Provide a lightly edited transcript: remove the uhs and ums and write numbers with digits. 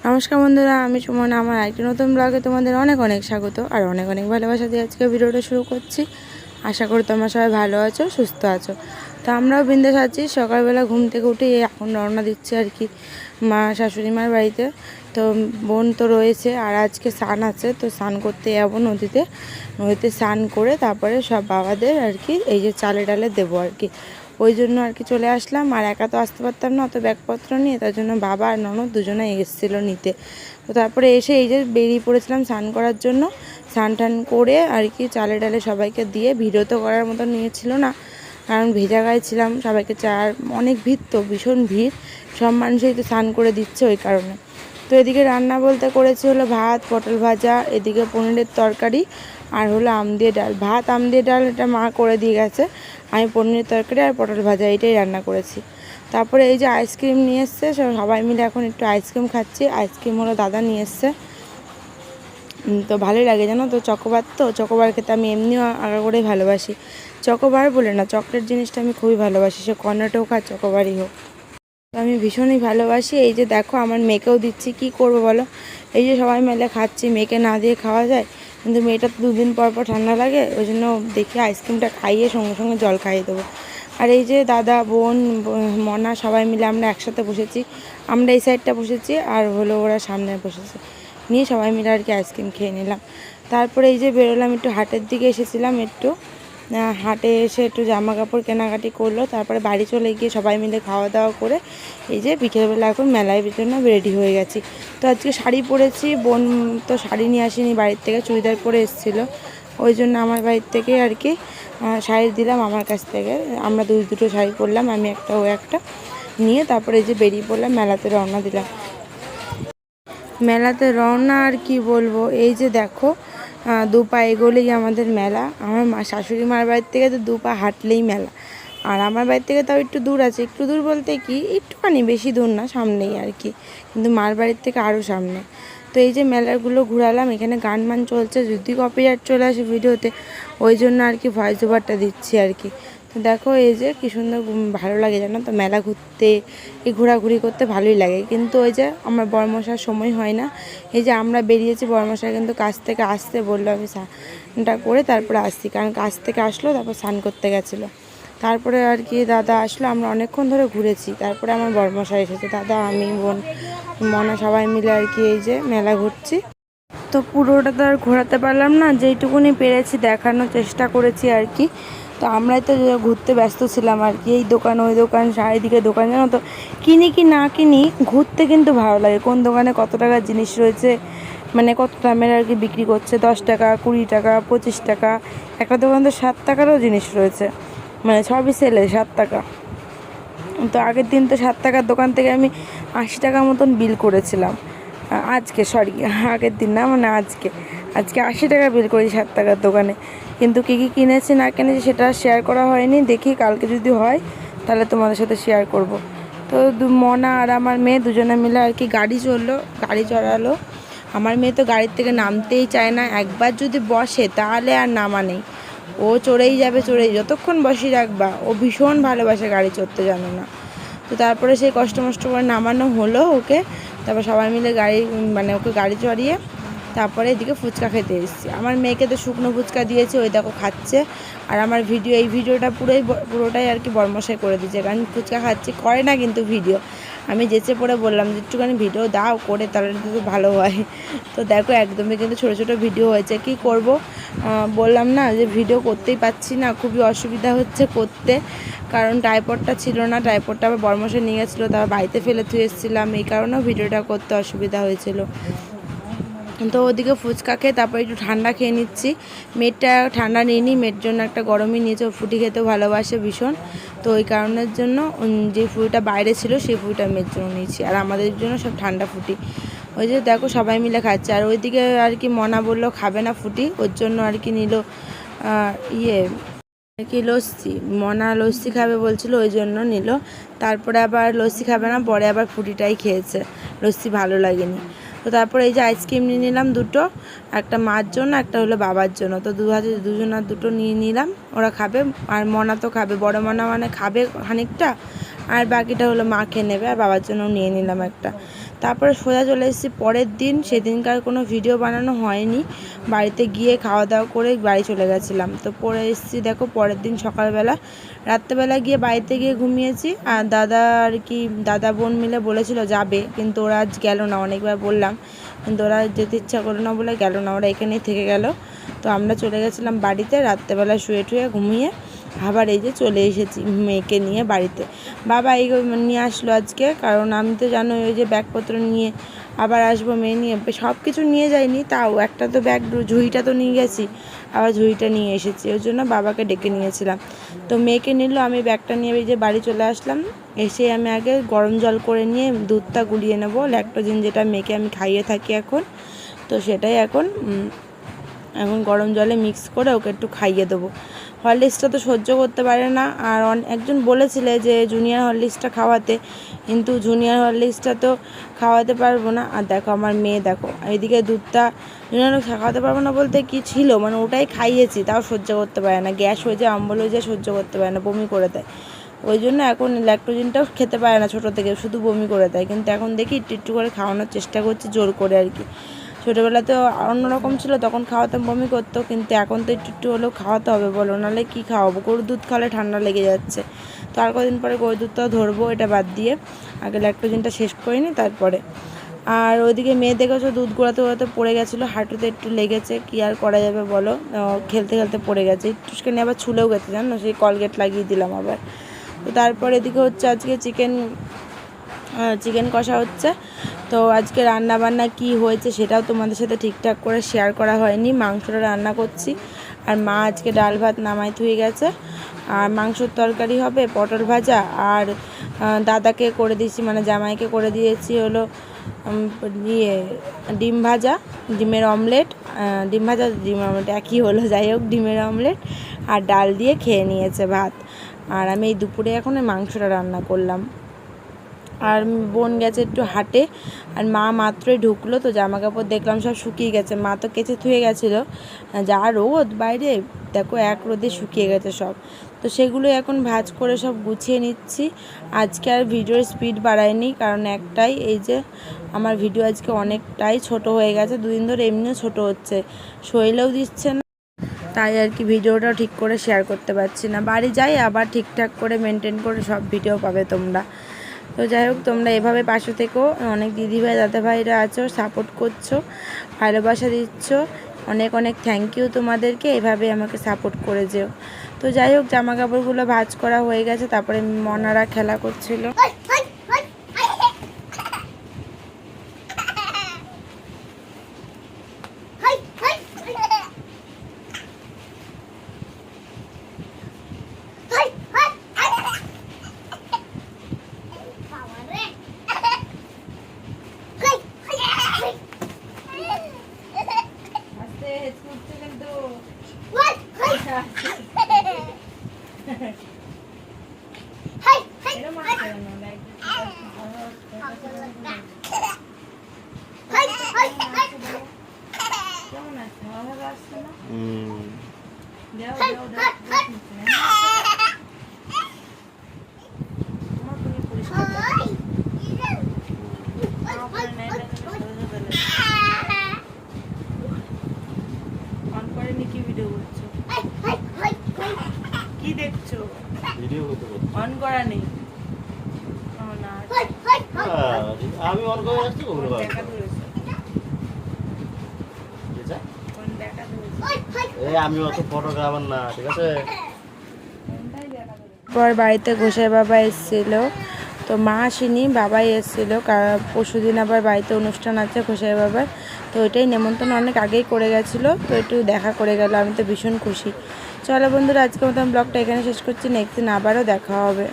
নমস্কার বন্ধুরা, আমি সুমন। আমার একটি নতুন ব্লগে তোমাদের অনেক অনেক স্বাগত আর অনেক অনেক ভালোবাসা দিয়ে আজকে ভিডিওটা শুরু করছি। আশা করি তোমরা সবাই ভালো আছো, সুস্থ আছো। তো আমরাও বিন্দাস আছি। সকালবেলা ঘুম থেকে উঠে এখন রওনা দিচ্ছি আর কি মা শাশুড়ি মার বাড়িতে। তো বোন তো রয়েছে আর আজকে স্নান আছে, তো স্নান করতে যাবো নদীতে স্নান করে তারপরে সব বাবাদের আর কি এই যে চালে ডালে দেবো আর কি। ওই জন্য আর কি চলে আসলাম। আর একা তো আসতে পারতাম না অত ব্যাগপত্র নিয়ে, তার জন্য বাবা আর ননদ দুজনে এসেছিলো নিতে। তো তারপরে এসে এই যে বেরিয়ে পড়েছিলাম স্নান করার জন্য। স্নান টান করে আর কি চালে ডালে সবাইকে দিয়ে, ভিডিও তো করার মতো নিয়েছিল না কারণ ভেজা গায়ে ছিলাম। সবাইকে অনেক ভিড়, তো ভীষণ ভিড়, সব মানুষই তো স্নান করে দিচ্ছে ওই কারণে। তো এদিকে রান্না বলতে করেছি হলো ভাত, পটল ভাজা, এদিকে পনিরের তরকারি আর হলো আম দিয়ে ডাল। ভাত আম দিয়ে ডাল এটা মা করে দিয়ে গেছে, আমি পনিরের তরকারি আর পটল ভাজা এটাই রান্না করেছি। তারপরে এই যে আইসক্রিম নিয়ে এসছে, সবাই মিলে এখন একটু আইসক্রিম খাচ্ছি। আইসক্রিম হলো দাদা নিয়ে এসছে, তো ভালোই লাগে জানো তো। চকোবার, তো চকোবার খেতে আমি এমনিও আগা করেই ভালোবাসি। চকোবার বলে না, চকলেট জিনিসটা আমি খুবই ভালোবাসি, সে কর্নাটক হোক আর চকোবারই হোক, তো আমি ভীষণই ভালোবাসি। এই যে দেখো আমার মেয়েকেও দিচ্ছি, কি করব বলো। এই যে সবাই মিলে খাচ্ছি, মেয়েকে না দিয়ে খাওয়া যায়, কিন্তু মেয়েটা তো দুদিন পর পর ঠান্ডা লাগে, ওই জন্য দেখি আইসক্রিমটা খাইয়ে সঙ্গে সঙ্গে জল খাইয়ে দেবো। আর এই যে দাদা, বোন, মনা সবাই মিলে আমরা একসাথে বসেছি। আমরা এই সাইডটা বসেছি আর হলো ওরা সামনে বসেছে, নিয়ে সবাই মিলে আর কি আইসক্রিম খেয়ে নিলাম। তারপরে এই যে বেরোলাম, একটু হাটের দিকে এসেছিলাম, একটু হাটে এসে একটু জামা কাপড় কেনাকাটি করলো। তারপরে বাড়ি চলে গিয়ে সবাই মিলে খাওয়া দাওয়া করে এই যে বিকেলবেলা এখন মেলায় জন্য রেডি হয়ে গেছি। তো আজকে শাড়ি পরেছি, বোন তো শাড়ি নিয়ে আসেনি বাড়ির থেকে, চুড়িদার পরে এসেছিলো, ওই জন্য আমার বাড়ির থেকে আর কি শাড়ি দিলাম আমার কাছ থেকে। আমরা দুটো শাড়ি পরলাম, আমি একটা ও একটা নিয়ে তারপরে এই যে বেরিয়ে পড়লাম, মেলাতে রওনা দিলাম। মেলাতে রওনা আর কি বলবো, এই যে দেখো দু পা এগোলেই আমাদের মেলা। আমার শাশুড়ি মার বাড়ির থেকে তো দু পা হাঁটলেই মেলা, আর আমার বাড়ির থেকে তাও একটু দূর আছে। একটু দূর বলতে কি একটুখানি, বেশি দূর না, সামনেই আর কি, কিন্তু মার বাড়ির থেকে আরও সামনে। তো এই যে মেলাগুলো ঘুরালাম, এখানে গান মান চলছে, যদি কপিরাইট চলে আসে ভিডিওতে, ওই জন্য আর কি ভয়েস ওভারটা দিচ্ছি আর কি। তো দেখো এই যে কী সুন্দর, ভালো লাগে জানো তো মেলা ঘুরতে, এই ঘোরাঘুরি করতে ভালোই লাগে। কিন্তু ওই যে আমার বরমশার সময় হয় না। এই যে আমরা বেরিয়েছি, বরমশা কিন্তু কাজ থেকে আসতে বললো, আমি স্নানটা করে তারপরে আসছি, কারণ কাজ থেকে আসলো তারপর স্নান করতে গেছিলো। তারপরে আর কি দাদা আসলো, আমরা অনেকক্ষণ ধরে ঘুরেছি। তারপরে আমার বরমশাই এসেছে, দাদা, আমি, বোন, মনা সবাই মিলে আর কি এই যে মেলা ঘুরছি। তো পুরোটা তো আর ঘোরাতে পারলাম না, যেইটুকুনি পেরেছি দেখানোর চেষ্টা করেছি আর কি। তো আমরাই তো ঘুরতে ব্যস্ত ছিলাম আর কি, এই দোকান ওই দোকান, চারিদিকে দোকান, জানো তো। কিনি কি না কিনি, ঘুরতে কিন্তু ভালো লাগে। কোন দোকানে কত টাকার জিনিস রয়েছে, মানে কত দামের আর কি বিক্রি করছে, 10 টাকা, 20 টাকা, 25 টাকা, একটা দোকান তো 7 টাকারও জিনিস রয়েছে, মানে সবই সেলে 7 টাকা। তো আগের দিন তো 7 টাকার দোকান থেকে আমি 80 টাকা মতন বিল করেছিলাম। আজকে, সরি, আগের দিন না, মানে আজকে 80 টাকা বিল করেছি 7 টাকার দোকানে। কিন্তু কী কী কিনেছি না কিনেছি সেটা শেয়ার করা হয়নি, দেখি কালকে যদি হয় তাহলে তোমাদের সাথে শেয়ার করব। তো মনা আর আমার মেয়ে দুজনে মিলে আর কি গাড়ি চড়ালো। আমার মেয়ে তো গাড়ির থেকে নামতেই চায় না, একবার যদি বসে তাহলে আর নামা নেই, ও চড়েই যাবে, যতক্ষণ বসিয়ে রাখবা। ও ভীষণ ভালোবাসে গাড়ি চড়তে, জানো না। তো তারপরে সেই কষ্ট মষ্ট করে নামানো হলো ওকে। তারপর সবাই মিলে মানে ওকে গাড়ি চড়িয়ে তারপরে এদিকে ফুচকা খেতে এসেছি। আমার মেয়েকে তো শুকনো ফুচকা দিয়েছে, ওই দেখো খাচ্ছে। আর আমার এই ভিডিওটা পুরোটাই আর কি বরমশাই করে দিচ্ছে, কারণ ফুচকা খাচ্ছি, করে না কিন্তু ভিডিও। আমি যেচে পড়ে বললাম যে একটুখানি ভিডিও দাও করে, তাহলে তো ভালো হয়। তো দেখো একদমই কিন্তু ছোটো ছোটো ভিডিও হয়েছে, কি করব, বললাম না যে ভিডিও করতেই পারছি না, খুবই অসুবিধা হচ্ছে করতে, কারণ ট্রাইপডটা ছিল না। ট্রাইপডটা আবার বরমশাই নিয়ে গেছিলো, তারপর বাড়িতে ফেলে থুয়ে এসেছিলাম, এই কারণেও ভিডিওটা করতে অসুবিধা হয়েছিল। তো ওদিকে ফুচকা খেয়ে তারপরে একটু ঠান্ডা খেয়ে নিচ্ছি। মেয়েটা ঠান্ডা নিইনি, মেয়ের জন্য একটা গরমই নিয়েছে, ও ফুটি খেতেও ভালোবাসে ভীষণ। তো ওই কারণের জন্য যে ফুটিটা বাইরে ছিল সেই ফুটিটা মেয়ের জন্য নিয়েছি, আর আমাদের জন্য সব ঠান্ডা ফুটি। ওই যে দেখো সবাই মিলে খাচ্ছে। আর ওইদিকে আর কি মনা বললো খাবে না ফুটি, ওর জন্য আর কি নিল কি লস্যি। মনা লস্যি খাবে বলছিল, ওই জন্য নিল। তারপরে আবার লস্যি খাবে না, পরে আবার ফুটিটাই খেয়েছে, লস্যি ভালো লাগেনি। তো তারপরে এই যে আইসক্রিম নিয়ে নিলাম দুটো, একটা মার জন্য, একটা হলো বাবার জন্য। তো দুজনের দুটো নিয়ে নিলাম, ওরা খাবে। আর মনা তো খাবে, বড় মনা মানে খাবে খানিকটা, আর বাকিটা হলো মা খেয়ে নেবে, আর বাবার জন্য নিয়ে নিলাম একটা। তারপরে সোজা চলে এসেছি পরের দিন। সেদিনকার কোনো ভিডিও বানানো হয়নি, বাড়িতে গিয়ে খাওয়া দাওয়া করে বাড়ি চলে গেছিলাম। তো পরে এসেছি দেখো পরের দিন সকালবেলা। রাত্রেবেলা গিয়ে বাড়িতে গিয়ে ঘুমিয়েছি। আর দাদা বোন মিলে বলেছিল যাবে, কিন্তু ওরা আজ গেল না। অনেকবার বললাম কিন্তু ওরা যেতে ইচ্ছা করলো না বলে গেল না, ওরা এখানেই থেকে গেল। তো আমরা চলে গেছিলাম বাড়িতে। রাত্রেবেলা শুয়ে ঘুমিয়ে আবার এই যে চলে এসেছি মেয়েকে নিয়ে বাড়িতে। বাবা এই নিয়ে আসলো আজকে, কারণ আমি তো জানো ওই যে ব্যাগপত্র নিয়ে আবার আসবো মেয়ে নিয়ে। সব কিছু নিয়ে যাইনি, তাও একটা তো ব্যাগ ঝুড়িটা তো নিয়ে গেছি, আবার ঝুড়িটা নিয়ে এসেছি। ওই জন্য বাবাকে ডেকে নিয়েছিলাম। তো মেয়েকে নিল, আমি ব্যাগটা নিয়ে এই যে বাড়ি চলে আসলাম। এসে আমি আগে গরম জল করে নিয়ে দুধটা গুলিয়ে নেব, ল্যাকটোজেন যেটা মেয়েকে আমি খাইয়ে থাকি এখন। তো সেটাই এখন গরম জলে মিক্স করে ওকে একটু খাইয়ে দেবো। হরলিক্সটা তো সহ্য করতে পারে না। আর একজন বলেছিলে যে জুনিয়র হরলিক্সটা খাওয়াতে, কিন্তু জুনিয়র হরলিক্সটা তো খাওয়াতে পারবো না। আর দেখো আমার মেয়ে, দেখো এইদিকে দুধটা জুনিয়র খাওয়াতে পারবো না বলতে কি ছিল, মানে ওটাই খাইয়েছি, তাও সহ্য করতে পারে না। গ্যাস হয়ে যায়, অম্বল হয়ে যায়, সহ্য করতে পারে না, বমি করে দেয়। ওই জন্য এখন ল্যাকটোজেনটাও খেতে পারে না ছোটো থেকে, শুধু বমি করে দেয়। কিন্তু এখন দেখি একটু করে খাওয়ানোর চেষ্টা করছি, জোর করে আর কি। ছোটোবেলা তো অন্যরকম ছিল, তখন খাওয়াতাম বমি করতো, কিন্তু এখন তো একটু হলেও খাওয়াতে হবে বলো, নাহলে কী খাওয়াবো? গরুর দুধ খাওয়ালে ঠান্ডা লেগে যাচ্ছে। তো আর কদিন পরে গরুর দুধটাও ধরবো, এটা বাদ দিয়ে আগে ল্যাকটোজেনটা শেষ করে নিই তারপরে। আর ওইদিকে মেয়ে দেখেছো দুধ গোড়াতে পড়ে গেছিলো, হাঁটুতে একটু লেগেছে, কী আর করা যাবে বলো, খেলতে পড়ে গেছে। একটুখানি আবার ছুলেও গেছে জানো, সেই কলগেট লাগিয়ে দিলাম আবার। তো তারপর এদিকে হচ্ছে আজকে চিকেন কষা হচ্ছে। তো আজকে রান্না বান্না কি হয়েছে সেটাও তোমাদের সাথে ঠিকঠাক করে শেয়ার করা হয়নি। মাংসটা রান্না করছি, আর মা আজকে ডাল ভাত নামাই থুয়ে গেছে। আর মাংসর তরকারি হবে, পটল ভাজা, আর দাদাকে করে দিয়েছি, মানে জামাইকে করে দিয়েছি হলো ডিম ভাজা, ডিমের অমলেট, ডিম অমলেট একই হলো, যাই হোক ডিমের অমলেট আর ডাল দিয়ে খেয়ে নিয়েছে ভাত। আর আমি এই দুপুরে এখন মাংসটা রান্না করলাম। আর বোন গেছে একটু হাটে, আর মা মাত্রই ঢুকলো। তো জামা কাপড় দেখলাম সব শুকিয়ে গেছে, মা তো কেচে ধুয়ে গেছিলো। যা রোদ বাইরে, দেখো এক রোদে শুকিয়ে গেছে সব। তো সেগুলো এখন ভাঁজ করে সব গুছিয়ে নিচ্ছি। আজকে আর ভিডিওর স্পিড বাড়ায়নি, কারণ একটাই, এই যে আমার ভিডিও আজকে অনেকটাই ছোট হয়ে গেছে। দুদিন ধরে এমনিও ছোট হচ্ছে, শরীরেও দিচ্ছে না, তাই আর কি ভিডিওটাও ঠিক করে শেয়ার করতে পারছি না। বাড়ি যাই আবার ঠিকঠাক করে মেনটেন করে সব ভিডিও পাবে তোমরা। তো যাই হোক, তোমরা এভাবে পাশে থেকো, অনেক দিদিভাই দাদাভাইরা আছো, সাপোর্ট করছো, ভালোবাসা দিচ্ছ, অনেক অনেক থ্যাংক ইউ তোমাদেরকে, এভাবে আমাকে সাপোর্ট করে যেও। তো যাই হোক, জামা কাপড়গুলো ভাঁজ করা হয়ে গেছে, তারপরে মনারা খেলা করছিল। কি দেখছো? ভিডিও অন করা নেই। আমি অন করে রাখছি, ওগুলো দেখা ধরেছে। আমি অত ফটোগ্রাফার না, ঠিক আছে। পর বাড়িতে গোসাই বাবা এসেছিল, তো মা আসেনি, বাবাই এসেছিলো। পরশুদিন আবার বাড়িতে অনুষ্ঠান আছে গোসাই বাবার, তো ওইটাই নেমন্তন্ন অনেক আগেই করে গেছিলো, তো একটু দেখা করে গেল, আমি তো ভীষণ খুশি। চলো বন্ধুরা, আজকের মতন ব্লগটা এখানে শেষ করছি, নেক্সট দিন আবারও দেখা হবে।